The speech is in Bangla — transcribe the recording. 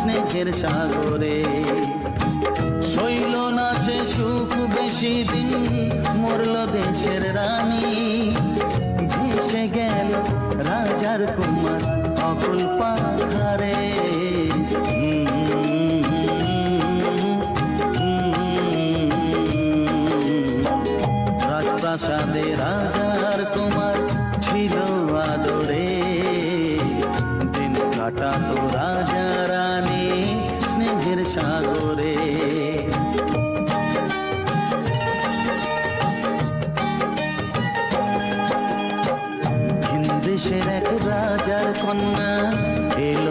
স্নেহের সাগরে। শৈল না সে সুখ বেশি দিন, মরল দেশের রানী, ভেসে গেল রাজার কুমার অকুল পাহাড়ে। রাজপ্রাসাদে রাজার কুমার ছিল আদরে, দিন কাটাতো রাজা রানী স্নেহের সাগরে। ভিন দেশের এক রাজার কন্যা